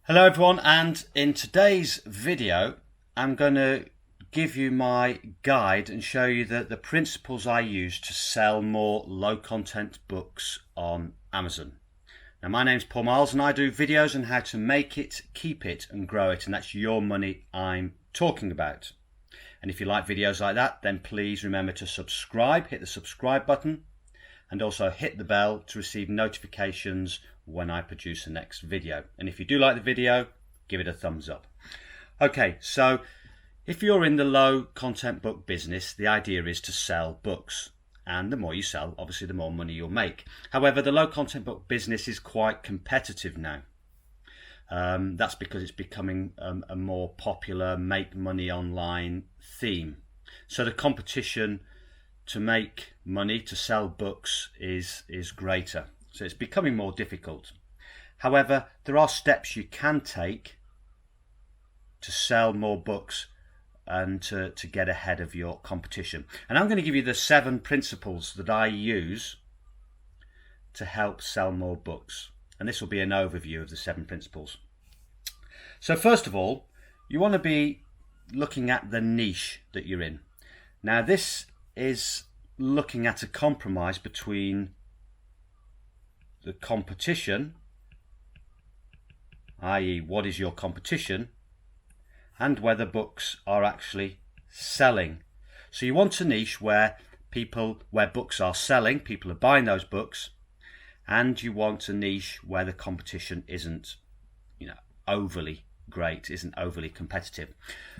Hello everyone, and in today's video I'm going to give you my guide and show you the principles I use to sell more low content books on Amazon. Now my name's Paul Miles and I do videos on how to make it, keep it and grow it, and that's your money I'm talking about. And if you like videos like that, then please remember to subscribe, hit the subscribe button and also hit the bell to receive notifications when I produce the next video. And if you do like the video, give it a thumbs up. Okay, so if you're in the low content book business, the idea is to sell books. And the more you sell, obviously the more money you'll make. However, the low content book business is quite competitive now. That's because it's becoming a more popular make money online theme. So the competition to make money, to sell books is greater. So it's becoming more difficult. However, there are steps you can take to sell more books and to get ahead of your competition. And I'm going to give you the 7 principles that I use to help sell more books. And this will be an overview of the 7 principles. So first of all, you want to be looking at the niche that you're in. Now this is looking at a compromise between the competition, i.e. what is your competition, and whether books are actually selling. So you want a niche where books are selling, people are buying those books, and you want a niche where the competition isn't, overly great, isn't overly competitive.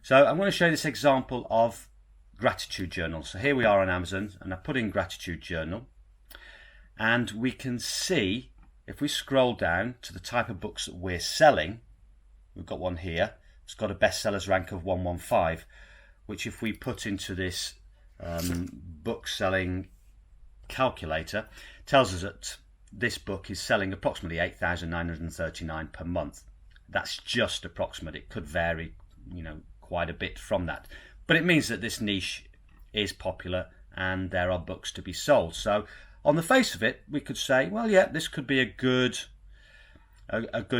So I'm going to show you this example of gratitude journal. So here we are on Amazon and I put in gratitude journal, and we can see if we scroll down to the type of books that we're selling, we've got one here. It's got a bestsellers rank of 115, which if we put into this book selling calculator, tells us that this book is selling approximately 8,939 per month. That's just approximate. It could vary, quite a bit from that. But it means that this niche is popular and there are books to be sold. So on the face of it, we could say, well, yeah, this could be a good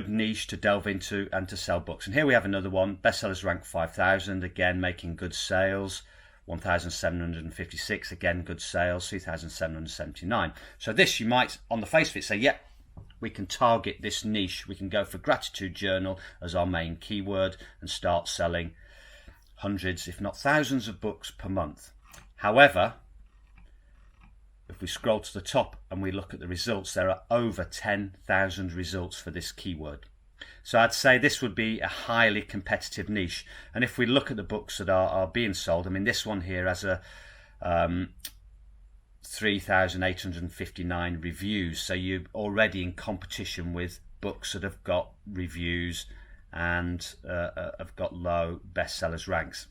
niche to delve into and to sell books. And here we have another one, bestsellers rank 5,000, again making good sales, 1,756, again good sales, 2,779. So this, you might, on the face of it, say, yeah, we can target this niche. We can go for gratitude journal as our main keyword and start selling hundreds, if not thousands of books per month. However, if we scroll to the top and we look at the results, there are over 10,000 results for this keyword. So I'd say this would be a highly competitive niche. And if we look at the books that are being sold, I mean, this one here has a 3,859 reviews. So you're already in competition with books that have got reviews and have got low bestsellers ranks.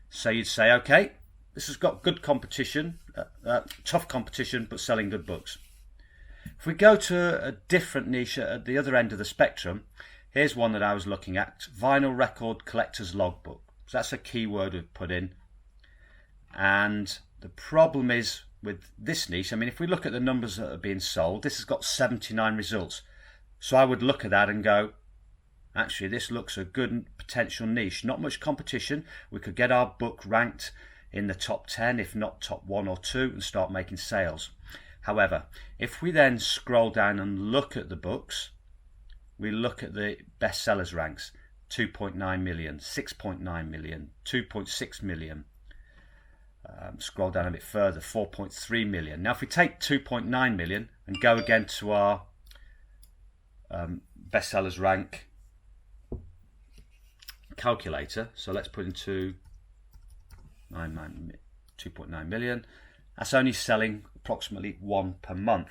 So you'd say, okay, this has got good competition, tough competition, but selling good books. If we go to a different niche at the other end of the spectrum, here's one that I was looking at, vinyl record collector's logbook. So that's a keyword we've put in. And the problem is with this niche, I mean, if we look at the numbers that are being sold, this has got 79 results. So I would look at that and go, actually, this looks a good potential niche. Not much competition. We could get our book ranked in the top 10, if not top 1 or 2, and start making sales. However, if we then scroll down and look at the books, we look at the bestsellers ranks, 2.9 million, 6.9 million, 2.6 million. Scroll down a bit further, 4.3 million. Now, if we take 2.9 million and go again to our bestsellers rank calculator, so let's put into 2.9 million, that's only selling approximately 1 per month.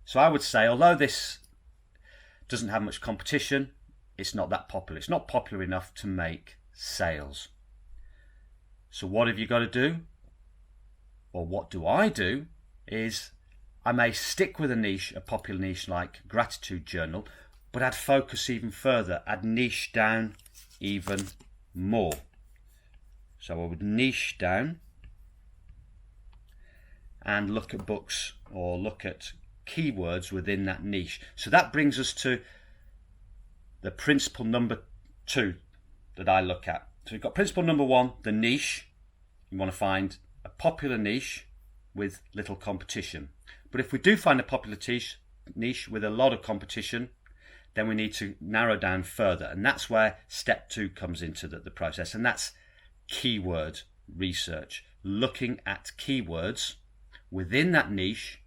So I would say, although this doesn't have much competition, it's not that popular. It's not popular enough to make sales. So what have you got to do? Or what do I do is I may stick with a niche, a popular niche like gratitude journal, but I'd focus even further. I'd niche down even more. So I would niche down and look at books or look at keywords within that niche. So that brings us to the principle number 2 that I look at. So we've got principle number 1, the niche. You want to find a popular niche with little competition. But if we do find a popular niche with a lot of competition, then we need to narrow down further. And that's where step 2 comes into the process. And that's keyword research. Looking at keywords within that niche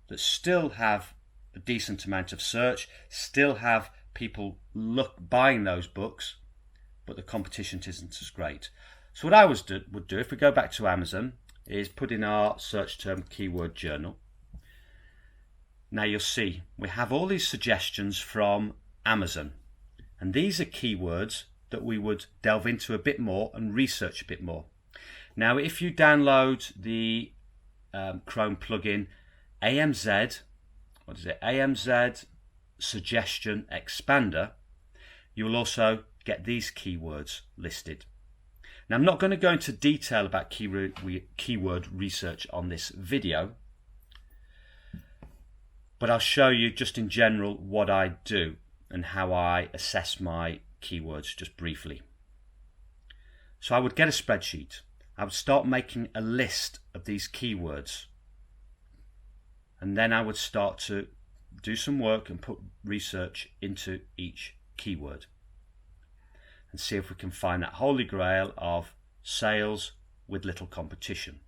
that still have a decent amount of search, still have people buying those books, but the competition isn't as great. So what I would do, if we go back to Amazon, is put in our search term keyword journal. Now you'll see we have all these suggestions from Amazon, and these are keywords that we would delve into a bit more and research a bit more. Now if you download the Chrome plugin AMZ, AMZ Suggestion Expander, you will also get these keywords listed. Now I'm not going to go into detail about keyword research on this video, but I'll show you just in general what I do and how I assess my keywords just briefly. So I would get a spreadsheet. I would start making a list of these keywords, and then I would start to do some work and put research into each keyword and see if we can find that holy grail of sales with little competition.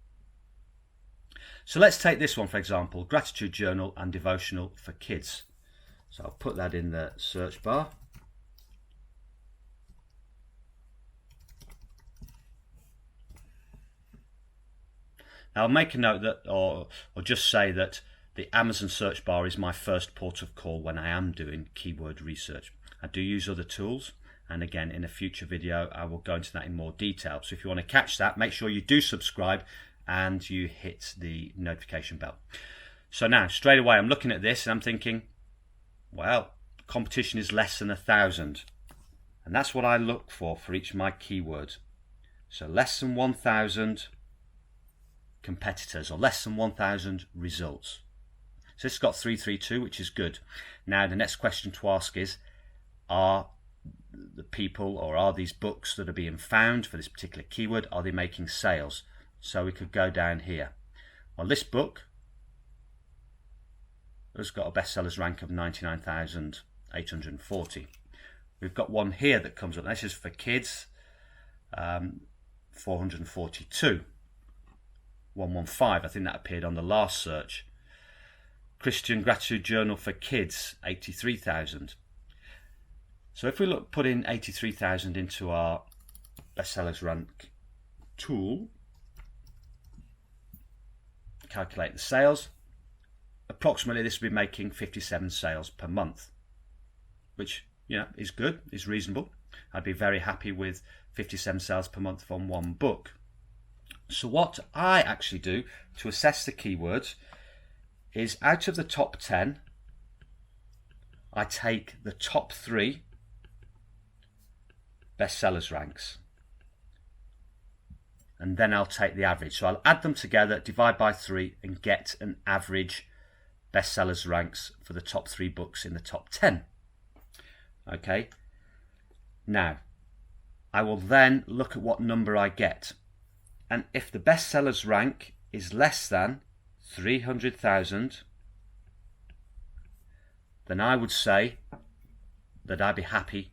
So let's take this one for example, gratitude journal and devotional for kids. So I'll put that in the search bar. Now I'll make a note that, or just say that the Amazon search bar is my first port of call when I am doing keyword research. I do use other tools, and again in a future video I will go into that in more detail. So if you want to catch that, make sure you do subscribe and you hit the notification bell. So now straight away I'm looking at this and I'm thinking, well, competition is less than 1,000, and that's what I look for each of my keywords. So less than 1,000 competitors, or less than 1,000 results. So it's got 332, which is good. Now the next question to ask is, are the people, or are these books that are being found for this particular keyword, are they making sales? So we could go down here. Well, this book has got a bestsellers rank of 99,840. We've got one here that comes up. This is for kids, 442. 115, I think that appeared on the last search. Christian Gratitude Journal for Kids, 83,000. So if we put in 83,000 into our bestsellers rank tool, calculate the sales, approximately this will be making 57 sales per month, which is good, is reasonable. I'd be very happy with 57 sales per month on one book. So what I actually do to assess the keywords is, out of the top 10, I take the top 3 bestsellers ranks, and then I'll take the average. So I'll add them together, divide by 3, and get an average bestsellers ranks for the top 3 books in the top 10. Okay, now I will then look at what number I get, and if the bestsellers rank is less than 300,000, then I would say that I'd be happy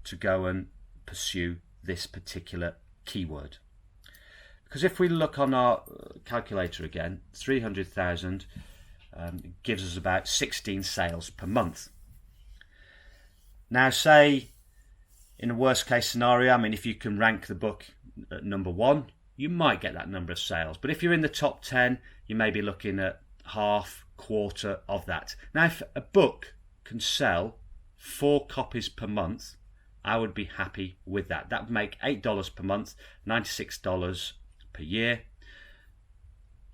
to go and pursue this particular keyword. Because if we look on our calculator again, 300,000 gives us about 16 sales per month. Now say in a worst case scenario, I mean, if you can rank the book at number 1, you might get that number of sales. But if you're in the top 10, you may be looking at half, quarter of that. Now if a book can sell 4 copies per month, I would be happy with that. That would make $8 per month, $96 per year.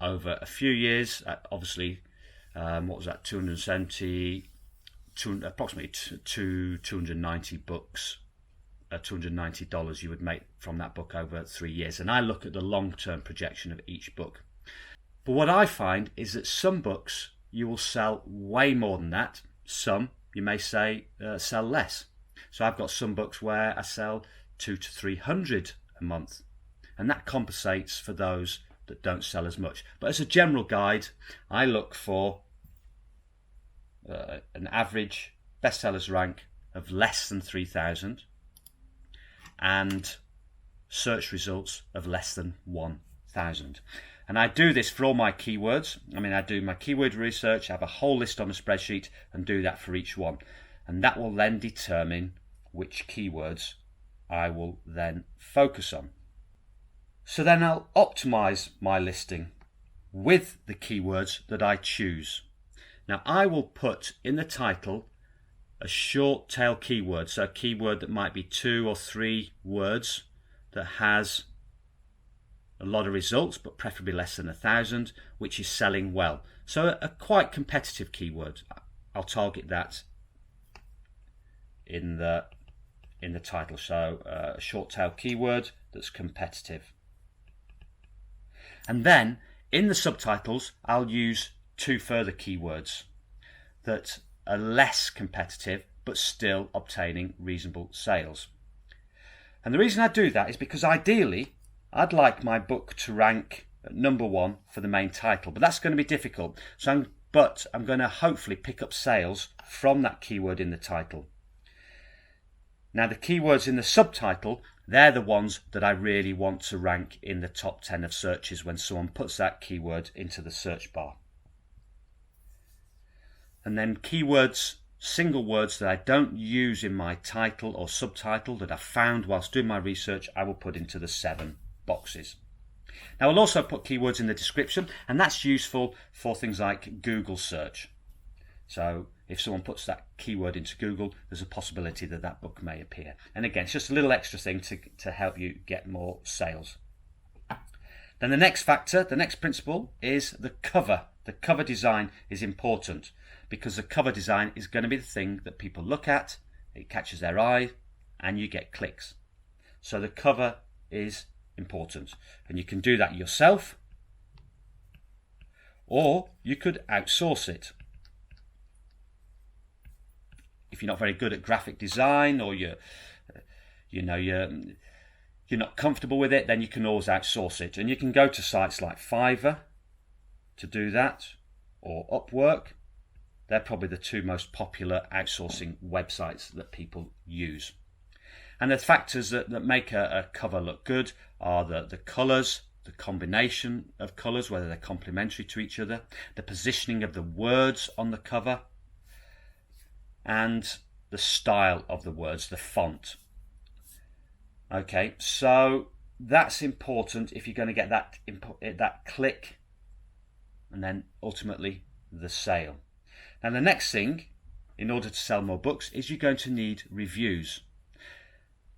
Over a few years, obviously, what was that, 270, approximately 290 books, $290 you would make from that book over 3 years. And I look at the long-term projection of each book. But what I find is that some books you will sell way more than that. Some, you may say sell less. So I've got some books where I sell 200 to 300 a month, and that compensates for those that don't sell as much. But as a general guide, I look for an average bestsellers rank of less than 3,000 and search results of less than 1,000. And I do this for all my keywords. I mean, I do my keyword research, I have a whole list on a spreadsheet and do that for each one. And that will then determine which keywords I will then focus on. So then I'll optimize my listing with the keywords that I choose. Now I will put in the title a short tail keyword, so a keyword that might be 2 or 3 words that has a lot of results, but preferably less than 1,000, which is selling well. So a quite competitive keyword. I'll target that in the title. So a short tail keyword that's competitive. And then in the subtitles, I'll use 2 further keywords that are less competitive, but still obtaining reasonable sales. And the reason I do that is because ideally, I'd like my book to rank at number 1 for the main title, but that's going to be difficult. I'm going to hopefully pick up sales from that keyword in the title. Now the keywords in the subtitle, they're the ones that I really want to rank in the top 10 of searches when someone puts that keyword into the search bar. And then keywords, single words that I don't use in my title or subtitle that I found whilst doing my research, I will put into the 7 boxes. Now I'll also put keywords in the description, and that's useful for things like Google search. So if someone puts that keyword into Google, there's a possibility that that book may appear. And again, it's just a little extra thing to help you get more sales. Then the next factor, the next principle is the cover. The cover design is important because the cover design is going to be the thing that people look at, it catches their eye, and you get clicks. So the cover is important. And you can do that yourself, or you could outsource it. If you're not very good at graphic design, or you're not comfortable with it, then you can always outsource it. And you can go to sites like Fiverr to do that, or Upwork. They're probably the 2 most popular outsourcing websites that people use. And the factors that make a cover look good are the colours, the combination of colours, whether they're complementary to each other, the positioning of the words on the cover, and the style of the words, the font. Okay, so that's important if you're going to get that click and then ultimately the sale. Now the next thing, in order to sell more books, is you're going to need reviews.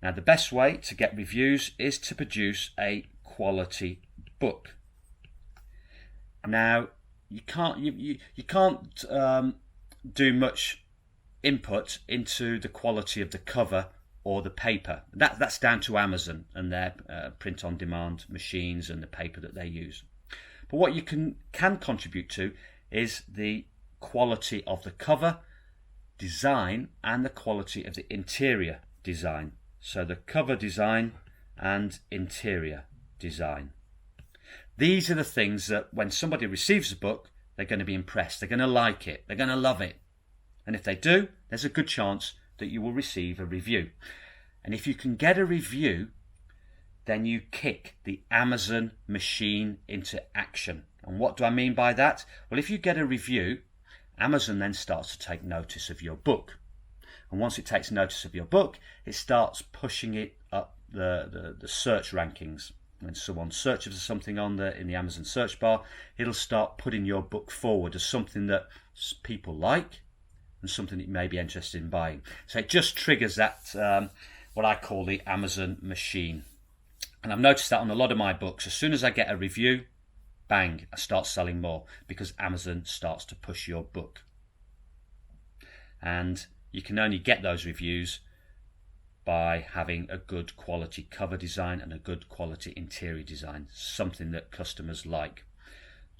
Now the best way to get reviews is to produce a quality book. Now you can't do much input into the quality of the cover or the paper. That's down to Amazon and their print-on-demand machines and the paper that they use. But what you can contribute to is the quality of the cover design and the quality of the interior design. So the cover design and interior design. These are the things that when somebody receives a book, they're going to be impressed. They're going to like it. They're going to love it. And if they do, there's a good chance that you will receive a review. And if you can get a review, then you kick the Amazon machine into action. And what do I mean by that? Well, if you get a review, Amazon then starts to take notice of your book. And once it takes notice of your book, it starts pushing it up the search rankings. When someone searches for something in the Amazon search bar, it'll start putting your book forward as something that people like and something that you may be interested in buying. So it just triggers that, what I call the Amazon machine. And I've noticed that on a lot of my books, as soon as I get a review, bang, I start selling more because Amazon starts to push your book. And you can only get those reviews by having a good quality cover design and a good quality interior design, something that customers like.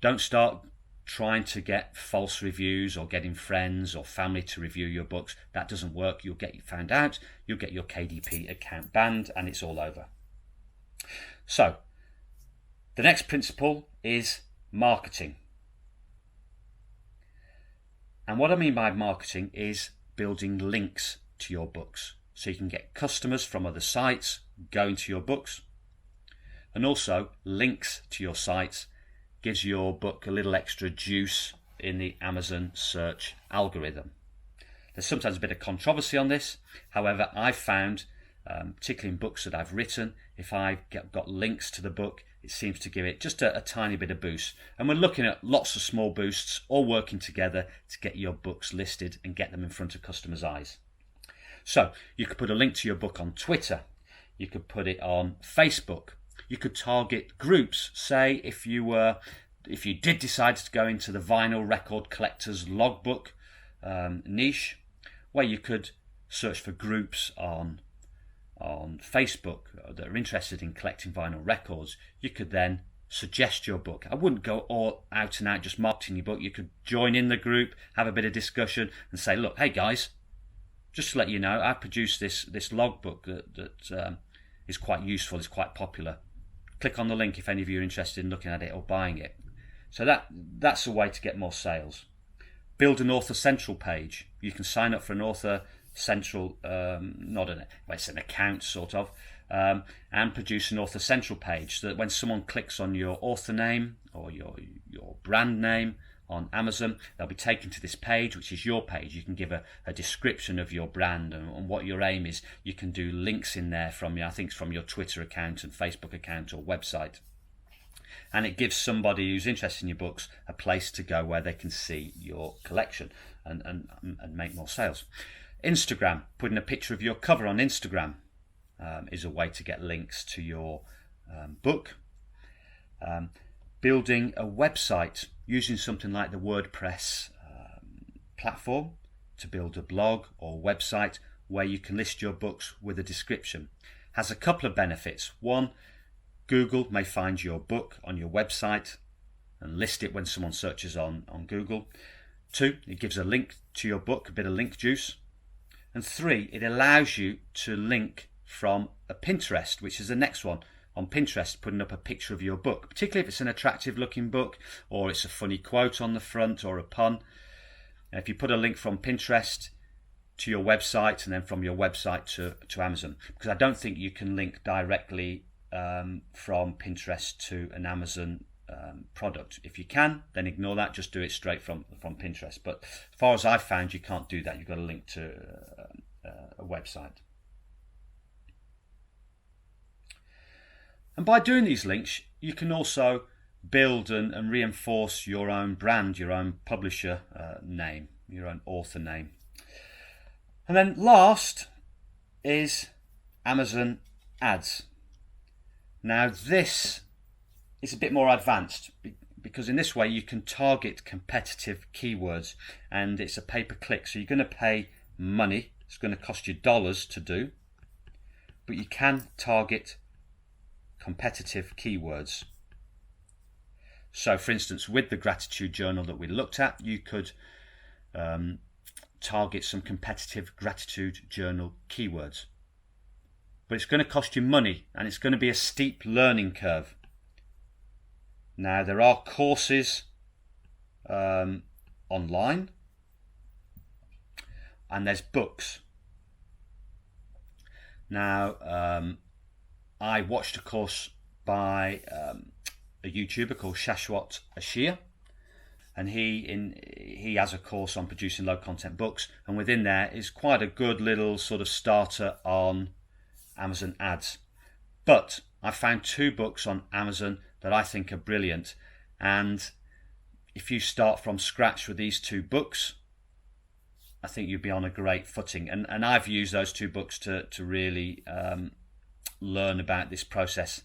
Don't start trying to get false reviews or getting friends or family to review your books. That doesn't work. You'll get found out, you'll get your KDP account banned, and it's all over. So the next principle is marketing. And what I mean by marketing is building links to your books, so you can get customers from other sites going to your books, and also links to your sites gives your book a little extra juice in the Amazon search algorithm. There's sometimes a bit of controversy on this. However, I've found, particularly in books that I've written, if I've got links to the book, it seems to give it just a tiny bit of boost. And we're looking at lots of small boosts all working together to get your books listed and get them in front of customers' eyes. So you could put a link to your book on Twitter. You could put it on Facebook. You could target groups. Say if you did decide to go into the vinyl record collector's logbook niche, where you could search for groups on Facebook that are interested in collecting vinyl records. You could then suggest your book. I wouldn't go all out and out just marketing your book. You could join in the group, have a bit of discussion, and say, look, hey guys, just to let you know, I produced this logbook that is quite useful, is quite popular. Click on the link if any of you are interested in looking at it or buying it. So that's a way to get more sales. Build an Author Central page. You can sign up for an Author Central, it's an account sort of, and produce an Author Central page so that when someone clicks on your author name or your brand name on Amazon, they'll be taken to this page, which is your page. You can give a description of your brand and what your aim is. You can do links in there from your Twitter account and Facebook account or website. And it gives somebody who's interested in your books a place to go where they can see your collection and make more sales. Instagram, putting a picture of your cover on Instagram is a way to get links to your book. Building a website using something like the WordPress platform to build a blog or website where you can list your books with a description. Has a couple of benefits. One, Google may find your book on your website and list it when someone searches on Google. Two, it gives a link to your book, a bit of link juice. And three, it allows you to link from a Pinterest, which is the next one. On Pinterest, putting up a picture of your book, particularly if it's an attractive looking book or it's a funny quote on the front or a pun. And if you put a link from Pinterest to your website and then from your website to Amazon, because I don't think you can link directly from Pinterest to an Amazon product. If you can, then ignore that, just do it straight from Pinterest. But as far as I've found, you can't do that. You've got to link to a website. And by doing these links, you can also build and reinforce your own brand, your own publisher name, your own author name. And then last is Amazon ads. Now this is a bit more advanced because in this way you can target competitive keywords and it's a pay-per-click. So you're going to pay money. It's going to cost you dollars to do, but you can target competitive keywords. So for instance, with the gratitude journal that we looked at, you could target some competitive gratitude journal keywords. But it's going to cost you money and it's going to be a steep learning curve. Now there are courses online and there's books. Now I watched a course by a YouTuber called Shashwat Ashir, and he has a course on producing low content books, and within there is quite a good little sort of starter on Amazon ads. But I found two books on Amazon that I think are brilliant, and if you start from scratch with these two books, I think you'd be on a great footing. And I've used those two books to really learn about this process,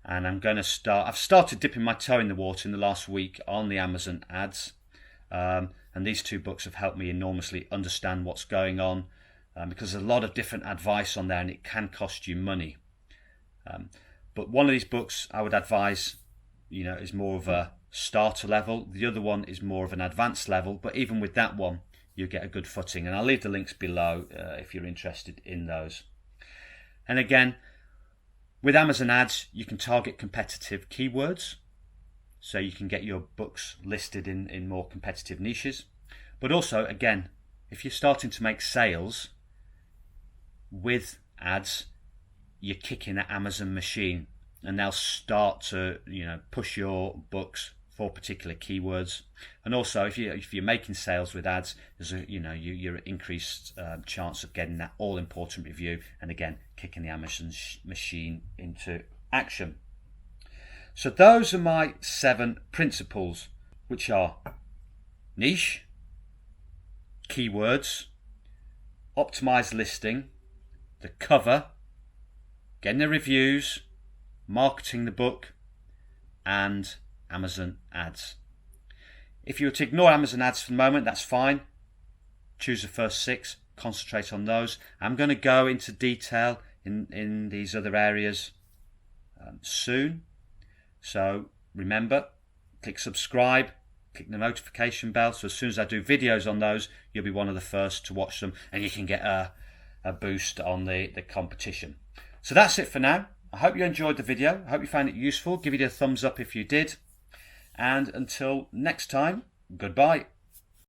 and I've started dipping my toe in the water in the last week on the Amazon ads, and these two books have helped me enormously understand what's going on, because there's a lot of different advice on there and it can cost you money, but one of these books I would advise, is more of a starter level. The other one is more of an advanced level, but even with that one, you get a good footing. And I'll leave the links below if you're interested in those. And again, with Amazon ads, you can target competitive keywords, so you can get your books listed in more competitive niches. But also, again, if you're starting to make sales with ads, you're kicking that Amazon machine, and they'll start to push your books for particular keywords. And also, if you're making sales with ads, there's you're increased chance of getting that all important review, and again, kicking the Amazon machine into action. So those are my 7 principles, which are niche, keywords, optimized listing, the cover, getting the reviews, marketing the book, and Amazon ads. If you were to ignore Amazon ads for the moment, that's fine. Choose the first 6, concentrate on those. I'm going to go into detail in these other areas soon. So remember, click subscribe, click the notification bell, so as soon as I do videos on those, you'll be one of the first to watch them, and you can get a boost on the competition. So that's it for now. I hope you enjoyed the video. I hope you found it useful. Give it a thumbs up if you did. And until next time, goodbye.